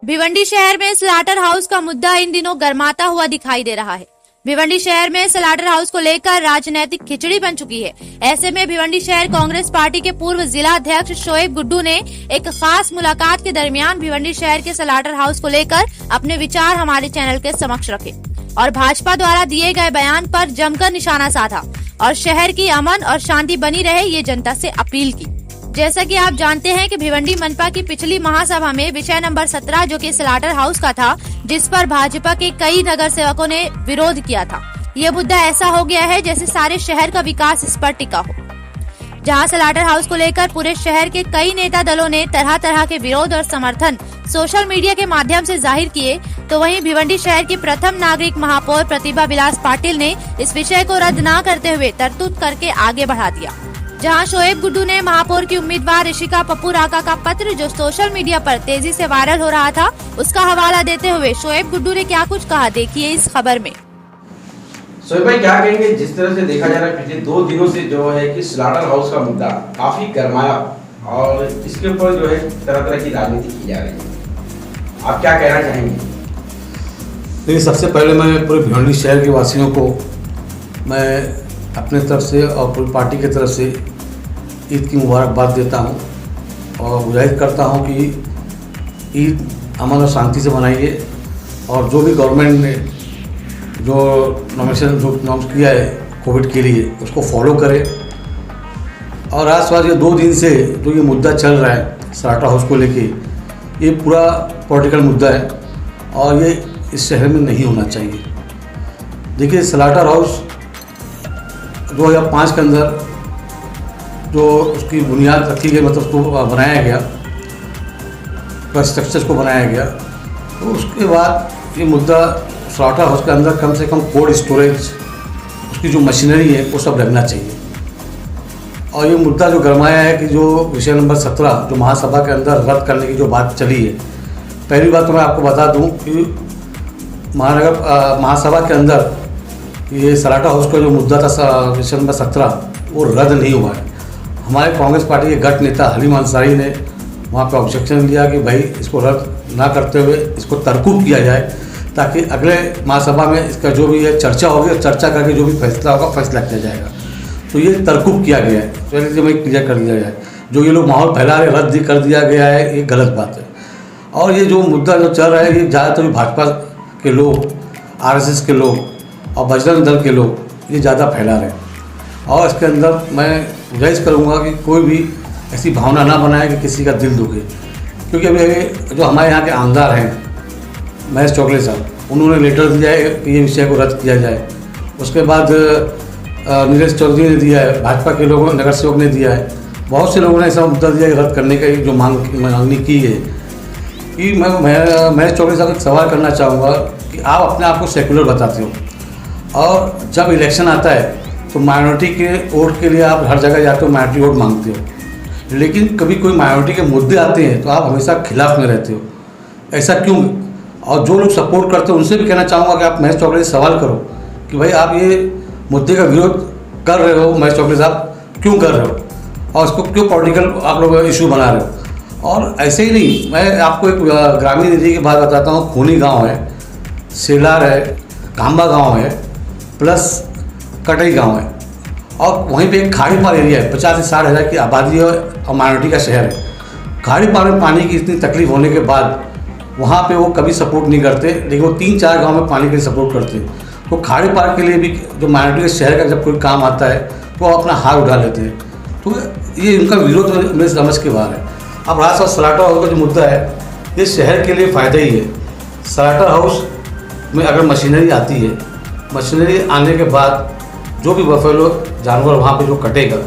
भिवंडी शहर में slaughter house का मुद्दा इन दिनों गर्माता हुआ दिखाई दे रहा है। भिवंडी शहर में स्लाटर हाउस को लेकर राजनीतिक खिचड़ी बन चुकी है। ऐसे में भिवंडी शहर कांग्रेस पार्टी के पूर्व जिला अध्यक्ष शोएब गुड्डू ने एक खास मुलाकात के दरमियान भिवंडी शहर के स्लाटर हाउस को लेकर अपने विचार हमारे चैनल के समक्ष रखे और भाजपा द्वारा दिए गए बयान पर जमकर निशाना साधा और शहर की अमन और शांति बनी रहे ये जनता से अपील की। जैसा कि आप जानते हैं कि भिवंडी मनपा की पिछली महासभा में विषय नंबर 17 जो कि स्लाटर हाउस का था, जिस पर भाजपा के कई नगर सेवकों ने विरोध किया था, ये मुद्दा ऐसा हो गया है जैसे सारे शहर का विकास इस पर टिका हो। जहां स्लाटर हाउस को लेकर पूरे शहर के कई नेता दलों ने तरह तरह के विरोध और समर्थन सोशल मीडिया के माध्यम से जाहिर किए, तो वहीं भिवंडी शहर की प्रथम नागरिक महापौर प्रतिभा विलास पाटिल ने इस विषय को रद्द न करते हुए तरतूद करके आगे बढ़ा दिया। जहां शोएब गुड्डू ने महापौर की उम्मीदवार ऋषिका पप्पू राका का पत्र जो सोशल मीडिया पर तेजी से वायरल हो रहा था उसका हवाला देते हुए शोएब गुड्डू ने क्या कुछ कहा, देखिए इस खबर में। शोएब भाई क्या कहेंगे, जिस तरह से देखा जा रहा है पिछले 2 दिनों से जो है कि स्लाटर हाउस का मुद्दा काफी गरमाया और इसके ऊपर जो है तरह तरह की राजनीति की जा रही है, आप क्या कहना चाहेंगे? देखिए, सबसे पहले मैं पूरे भिवंडी शहर के वासियों को मैं अपने तरफ से और पूरी पार्टी की तरफ से ईद की मुबारकबाद देता हूं और गुजारिश करता हूं कि ईद अमन और शांति से मनाइए और जो भी गवर्नमेंट ने जो नॉर्म्स किया है कोविड के लिए उसको फॉलो करें। और आसपास ये 2 दिन से जो ये मुद्दा चल रहा है स्लाटर हाउस को लेके, ये पूरा पॉलिटिकल मुद्दा है और ये इस शहर में नहीं होना चाहिए। देखिए, स्लाटर हाउस 2005 के अंदर जो उसकी बुनियाद रखी गई, मतलब उसको बनाया गया, स्ट्रक्चर को बनाया गया, तो उसके बाद ये मुद्दा स्लाटर हाउस के अंदर कम से कम कोल्ड स्टोरेज, उसकी जो मशीनरी है वो सब लगना चाहिए। और ये मुद्दा जो गरमाया है कि जो विषय नंबर 17 जो महासभा के अंदर रद्द करने की जो बात चली है, पहली बात तो मैं आपको बता दूं कि महासभा के अंदर ये स्लाटर हाउस का जो मुद्दा था विषय नंबर 17 वो रद्द नहीं हुआ है। हमारे कांग्रेस पार्टी के गट नेता हलीम अंसारी ने वहाँ पर ऑब्जेक्शन लिया कि भाई इसको रद्द ना करते हुए इसको तरकूब किया जाए ताकि अगले महासभा में इसका जो भी है चर्चा होगी और चर्चा करके जो भी फैसला होगा फैसला किया जाएगा। तो ये तरकूब किया गया है, चलिए मैं क्लियर कर दिया जाए। जो ये लोग माहौल फैला रहे रद्द कर दिया गया है, ये गलत बात है। और ये जो मुद्दा जो चल रहा है ये ज़्यादातर भाजपा के लोग, RSS के लोग और बजरंग दल के लोग ये ज़्यादा फैला रहे हैं। और इसके अंदर मैं गुजारिश करूँगा कि कोई भी ऐसी भावना ना बनाए कि किसी का दिल दुखे, क्योंकि अभी जो हमारे यहाँ के आमदार हैं महेश चौगले साहब, उन्होंने लेटर दिया है कि ये विषय को रद्द किया जाए। उसके बाद नीरज चौधरी ने दिया है, भाजपा के लोगों नगर सेवक ने दिया है, बहुत से लोगों ने ऐसा मुद्दा दिया है रद्द करने का जो मांगनी की है। कि मैं महेश चौगले साहब को सवाल करना चाहूँगा कि आप अपने आप को सेकुलर बताते हो और जब इलेक्शन आता है तो माइनॉरिटी के वोट के लिए आप हर जगह जाते हो, माइनॉरिटी वोट मांगते हो, लेकिन कभी कोई माइनॉरिटी के मुद्दे आते हैं तो आप हमेशा खिलाफ में रहते हो, ऐसा क्यों? और जो लोग सपोर्ट करते हैं उनसे भी कहना चाहूँगा कि आप महेश चौगले से सवाल करो कि भाई आप ये मुद्दे का विरोध कर रहे हो, महेश चौगले साहब क्यों कर रहे हो और उसको क्यों पॉलिटिकल आप लोग इशू बना रहे हो। और ऐसे ही नहीं, मैं आपको एक ग्रामीण एरिया की बात बताता हूँ। खूनी गाँव है, सेलार है, कांबा गाँव है, प्लस कटई गांव है और वहीं पे एक खाड़ी पार एरिया है, 50 से 60 हज़ार की आबादी है और माइनॉरिटी का शहर है। खाड़ी पार में पानी की इतनी तकलीफ होने के बाद वहाँ पे वो कभी सपोर्ट नहीं करते, लेकिन वो 3-4 गांव में पानी के लिए सपोर्ट करते हैं। तो खाड़ी पार के लिए भी जो माइनॉरिटी के शहर का जब कोई काम आता है तो वो अपना हाथ उठा लेते हैं। तो ये उनका विरोध मेरे समझ के बाहर है। अब रहा सवाल स्लाटर हाउस का जो मुद्दा है, ये शहर के लिए फ़ायदा ही है। स्लाटर हाउस में अगर मशीनरी आती है, मशीनरी आने के बाद जो भी बफेलो जानवर वहाँ पे जो कटेगा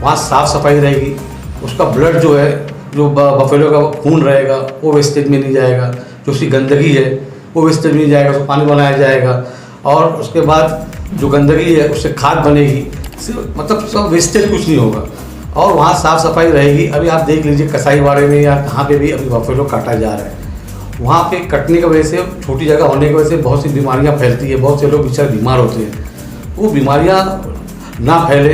वहाँ साफ़ सफाई रहेगी, उसका ब्लड जो है जो बफेलो का खून रहेगा वो वेस्टेज में नहीं जाएगा, जो उसकी गंदगी है वो वेस्टेज में नहीं जाएगा, उसको पानी बनाया जाएगा और उसके बाद जो गंदगी है उससे खाद बनेगी, मतलब सब वेस्टेज कुछ नहीं होगा और वहाँ साफ़ सफाई रहेगी। अभी आप देख लीजिए कसाईवाड़े में या कहाँ पे भी अभी बफेलो काटा जा रहा है, वहाँ पे कटने की वजह से, छोटी जगह होने की वजह से बहुत सी बीमारियाँ फैलती है, बहुत से लोग बेचारे बीमार होते हैं। वो बीमारियाँ ना फैले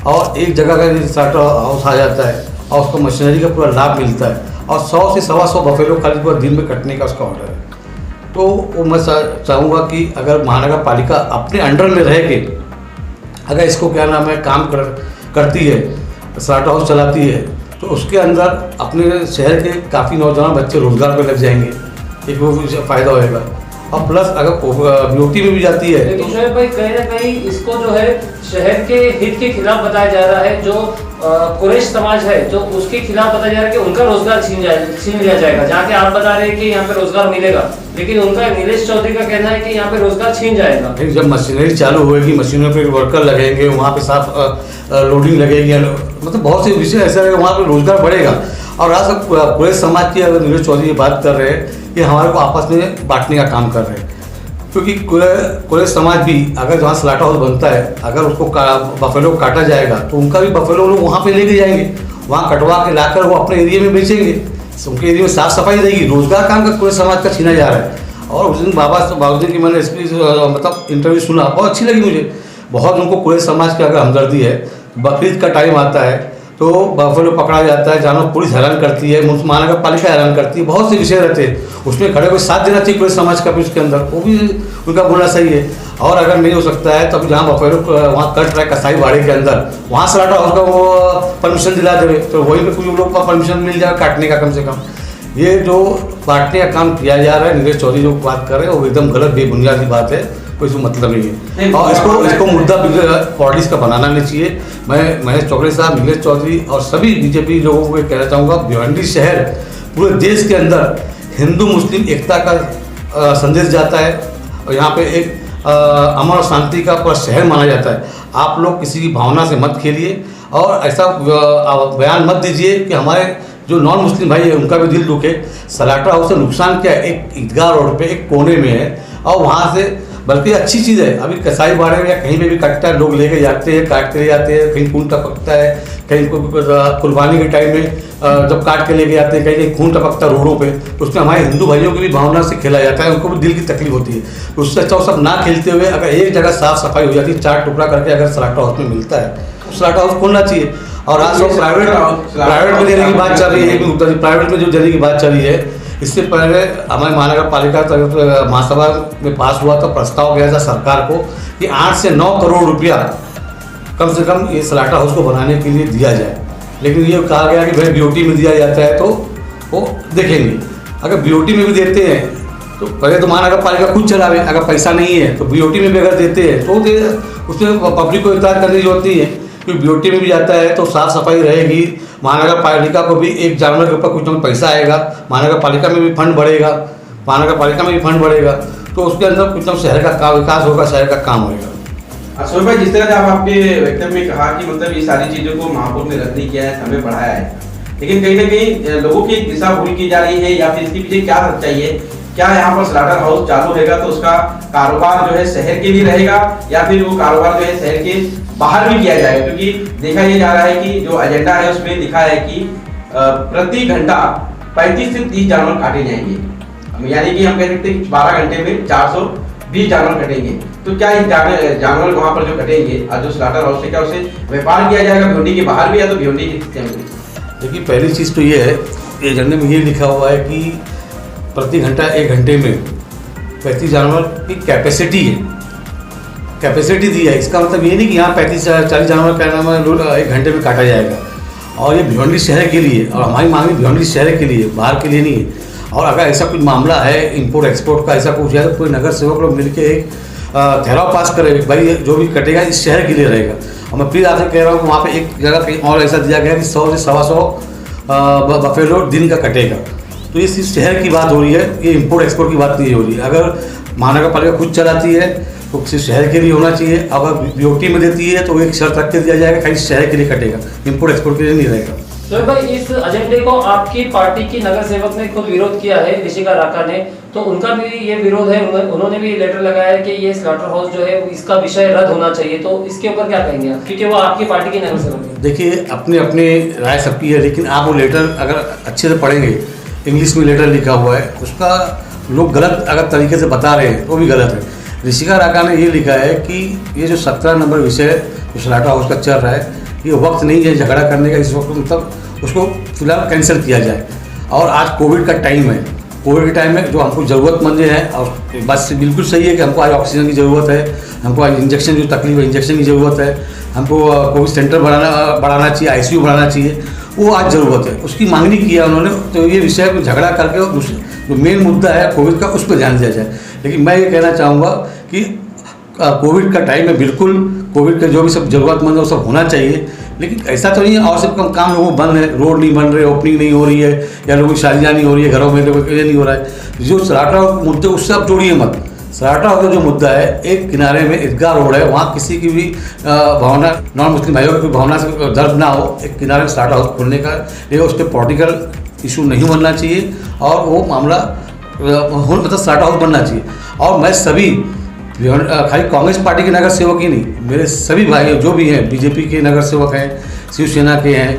और एक जगह का स्लाटर हाउस आ जाता है और उसको मशीनरी का पूरा लाभ मिलता है और 100 से 125 बफेलो खाली पूरा दिन में कटने का उसका ऑर्डर है। तो वो मैं चाहूँगा कि अगर महानगर पालिका अपने अंडर में रह के अगर इसको क्या नाम है काम करती है, स्लाटर हाउस चलाती है, तो उसके अंदर अपने शहर के काफ़ी नौजवान बच्चे रोजगार पर लग जाएंगे, एक वो फ़ायदा होएगा। और प्लस अगर बीओटी में भी जाती है लेकिन शोएब भाई कहीं ना कहीं इसको जो है शहर के हित के खिलाफ बताया जा रहा है। जो कुरैश समाज है जो उसके खिलाफ बताया जा रहा है कि उनका रोजगार छीन लिया जाएगा। जहाँ के आप बता रहे हैं कि यहाँ पे रोजगार मिलेगा, लेकिन उनका नीलेश चौधरी का कहना है कि यहाँ पे रोजगार छीन जाएगा। जब मशीनरी चालू होगी, मशीनों पे वर्कर लगेंगे, वहाँ पे साफ लोडिंग लगेगी, मतलब बहुत से विषय ऐसे है वहाँ पे रोजगार बढ़ेगा। और आज तक पूरे समाज की अगर नीलेश चौधरी बात कर रहे हैं कि हमारे को आपस में बांटने का काम कर रहे हैं, क्योंकि पूरे समाज भी अगर जहाँ स्लाटर हाउस बनता है अगर उसको बफेलो काटा जाएगा तो उनका भी बफेलो लोग वहाँ पे लेके जाएंगे, वहाँ कटवा के लाकर वो अपने एरिया में बेचेंगे, उनके एरिया में साफ सफाई रहेगी, रोजगार काम का पूरे समाज का छीना जा रहा है। और उस दिन बाबूजी की मैंने मतलब इंटरव्यू सुना, बहुत अच्छी लगी मुझे, बहुत उनको पूरे समाज की अगर हमदर्दी है। बकरीद का टाइम आता है तो बफेलो पकड़ा जाता है, जानवर पुलिस हैरान करती है, महानगर पालिका हैरान करती है, बहुत से विषय रहते हैं, उसमें खड़े होकर साथ देना चाहिए पूरे समाज का भी उसके अंदर, वो भी उनका बोलना सही है। और अगर नहीं हो सकता है तब जहाँ बफेलो वहाँ कट रहा है कसाई बाड़े के अंदर, वहाँ स्लाटर हाउस का वो परमिशन दिला देवे, तो वहीं पर कुछ लोग का परमिशन मिल जाए काटने का कम से कम। ये जो बांटने का काम किया जा रहा है, नीलेश चौधरी जो बात कर रहे हैं वो एकदम गलत बेबुनियादी बात है, कोई इसको मतलब नहीं है। और इसको मुद्दा पॉलिटिक्स का बनाना नहीं चाहिए। मैं महेश चौधरी साहब, नीलेश चौधरी और सभी बीजेपी लोगों को कहना चाहूँगा, भिवंडी शहर पूरे देश के अंदर हिंदू मुस्लिम एकता का संदेश जाता है और यहाँ पे एक अमन और शांति का पूरा शहर माना जाता है। आप लोग किसी की भावना से मत खेलिए और ऐसा बयान मत दीजिए कि हमारे जो नॉन मुस्लिम भाई है उनका भी दिल दुखे। स्लाटर हाउस से नुकसान क्या है, एक ईदगाह रोड पे एक कोने में है और वहाँ से बल्कि अच्छी चीज़ है, अभी कसाई बाड़े में या कहीं पे भी कटता है, लोग लेके जाते हैं, काटते ले जाते हैं, कहीं खून टपकता है, कहीं कुर्बानी के टाइम में जब काट के लेके जाते हैं कहीं खून टपकता है रोडों पे, तो उसमें हमारे हिंदू भाइयों की भी भावना से खेला जाता है, उनको भी दिल की तकलीफ होती है। तो उससे अच्छा वो सब ना खेलते हुए अगर एक जगह साफ सफाई हो जाती है, 4 टुकड़ा करके अगर स्लाटर हाउस में मिलता है तो स्लाटर हाउस खोलना चाहिए। और आज लोग प्राइवेट में देने की बात चल रही है, प्राइवेट में जो देने की बात चल रही है, इससे पहले हमारे महानगर पालिका महासभा में पास हुआ था, प्रस्ताव गया था सरकार को कि 8 से 9 करोड़ रुपया कम से कम ये स्लाटर हाउस को बनाने के लिए दिया जाए। लेकिन ये कहा गया कि भाई बीओटी में दिया जाता है तो वो देखेंगे। अगर बीओटी में भी देते हैं तो पहले तो महानगर पालिका खुद चलावे, अगर पैसा नहीं है तो बीओटी में भी अगर देते हैं तो उसमें पब्लिक को इत्तला करने की जरूरत नहीं है, क्योंकि बीओटी में भी जाता है तो साफ सफाई रहेगी, महानगर पालिका को भी एक जानवर के ऊपर कुछ ना पैसा आएगा, महानगर पालिका में भी फंड बढ़ेगा, तो उसके अंदर कुछ ना शहर का विकास होगा, शहर का काम होगा। शोएब भाई, जिस तरह से आप आपके वक्तव्य में कहा कि मतलब ये सारी चीजों को महापौर ने रद्द नहीं किया है, समय बढ़ाया है, लेकिन कहीं ना कहीं लोगों की दिशा भूल की जा रही है या फिर इसके पीछे क्या सच्चाई है? क्या यहाँ पर स्लाटर हाउस चालू रहेगा तो उसका कारोबार जो है शहर के लिए रहेगा या फिर वो कारोबार जो है शहर के बाहर भी किया जाएगा? क्योंकि देखा ये जा रहा है कि जो एजेंडा है उसमें लिखा है कि प्रति घंटा 35 से 30 जानवर काटे जाएंगे, यानी कि हम कह सकते हैं कि 12 घंटे में 420 जानवर कटेंगे। तो क्या जानवर वहाँ पर जो कटेंगे और जो स्लाटर हाउस से क्या उसे व्यापार किया जाएगा भिवंडी के बाहर भी या तो भिवंडी के? देखिए, पहली चीज़ तो ये है, एजेंडे में ये लिखा हुआ है कि प्रति घंटा 1 घंटे में 35 जानवर की कैपेसिटी दी है। इसका मतलब ये नहीं कि यहाँ 35-40 जानवर का नाम 1 घंटे में काटा जाएगा। और ये भिवंडी शहर के लिए, और हमारी मांग भिवंडी शहर के लिए, बाहर के लिए नहीं है। और अगर ऐसा कुछ मामला है इंपोर्ट एक्सपोर्ट का, ऐसा कुछ है तो कोई नगर सेवक लोग मिलकर एक ठहराव पास करे, भाई जो भी कटेगा इस शहर के लिए रहेगा। और मैं फिर आपसे कह रहा हूँ कि वहाँ पे एक जगह कहीं और ऐसा दिया गया कि 100 से 125 बफेलो दिन का कटेगा। तो ये सिर्फ शहर की बात हो रही है, ये इंपोर्ट एक्सपोर्ट की बात नहीं हो रही है। अगर महानगर पालिका खुद चलाती है तो सिर्फ शहर के लिए होना चाहिए। अगर बीओटी में देती है तो एक शर्त रख के दिया जाएगा, खाली शहर के लिए कटेगा, इंपोर्ट एक्सपोर्ट के लिए नहीं रहेगा। शोएब भाई, इस एजेंडे को आपकी पार्टी की नगर सेवक ने खुद विरोध किया है, ऋषिका राका ने, तो उनका भी ये विरोध है, उन्होंने भी लेटर लगाया है कि ये स्लाटर हाउस जो है इसका विषय रद्द होना चाहिए। तो इसके ऊपर क्या कहेंगे आप, क्योंकि वो आपकी पार्टी की नगर सेवक है? देखिए, अपने अपने राय सबकी है, लेकिन आप वो लेटर अगर अच्छे से पढ़ेंगे, इंग्लिश में लेटर लिखा हुआ है, उसका लोग गलत अगर तरीके से बता रहे हैं तो भी गलत है। ऋषिका राका ने ये लिखा है कि ये जो 17 नंबर विषय जो स्लाटर हाउस का चल रहा है, ये वक्त नहीं है झगड़ा करने का, इस वक्त मतलब उसको फिलहाल कैंसिल किया जाए। और आज कोविड का टाइम है। कोविड के टाइम में जो हमको ज़रूरतमंद हैं, और बात बिल्कुल सही है कि हमको आज ऑक्सीजन की ज़रूरत है, हमको आज इंजेक्शन जो तकलीफ है इंजेक्शन की ज़रूरत है, हमको कोविड सेंटर बढ़ाना चाहिए, आईसीयू बढ़ाना चाहिए, वो आज ज़रूरत है। उसकी मांगनी की है उन्होंने, तो ये विषय पर झगड़ा करके जो मेन मुद्दा है कोविड का, उस पर ध्यान दिया जाए। लेकिन मैं ये कहना चाहूँगा कि कोविड का टाइम में बिल्कुल कोविड के जो भी सब ज़रूरतमंद है वो सब होना चाहिए, लेकिन ऐसा तो नहीं है और सब काम लोगों बंद है, रोड नहीं बन रहे, ओपनिंग नहीं हो रही है, या लोगों की शादियाँ नहीं हो रही है, घरों में ये नहीं हो रहा है। जो सराटा मुद्दे उससे आप जोड़िए मत। सराटा का जो मुद्दा है, एक किनारे में ईदगाह रोड है, वहाँ किसी की भी भावना, नॉन मुस्लिम भाइयों की भावना से दर्द ना हो, एक किनारे में सराटा हाउस खोलने का ये उस पर पॉलिटिकल इशू नहीं बनना चाहिए, और वो मामला मतलब सराटा हाउस बनना चाहिए। और मैं सभी खाली कांग्रेस पार्टी के नगर सेवक ही नहीं, मेरे सभी भाई जो भी हैं, बीजेपी के नगर सेवक हैं, शिवसेना के हैं,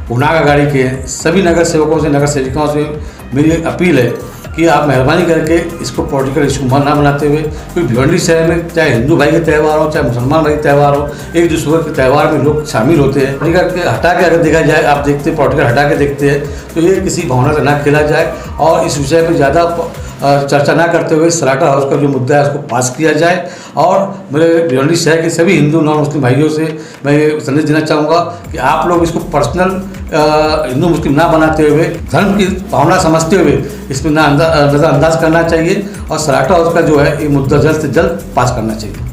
पुनागा गाड़ी के हैं, सभी नगर सेवकों से, नगर सेविकाओं से मेरी अपील है कि आप मेहरबानी करके इसको पॉलिटिकल इशू ना बनाते हुए, क्योंकि भिवंडी शहर में चाहे हिंदू भाई के त्यौहार हो, चाहे मुसलमान भाई के त्यौहार हो, एक दूसरे के त्यौहार में लोग शामिल होते हैं। पॉलिटिकल हटा के अगर देखा जाए, आप देखते पॉलिटिकल हटा के देखते हैं, तो ये किसी भावना से ना खेला जाए, और इस विषय पर ज़्यादा चर्चा ना करते हुए सराटा हाउस का जो मुद्दा है उसको पास किया जाए। और मेरे भिवंडी शहर के सभी हिंदू नॉन मुस्लिम भाइयों से मैं ये संदेश देना चाहूँगा कि आप लोग इसको पर्सनल हिंदू मुस्लिम ना बनाते हुए, धर्म की भावना समझते हुए इसमें नज़रअंदाज करना चाहिए, और सराटा हाउस का जो है ये मुद्दा जल्द से जल्द पास करना चाहिए।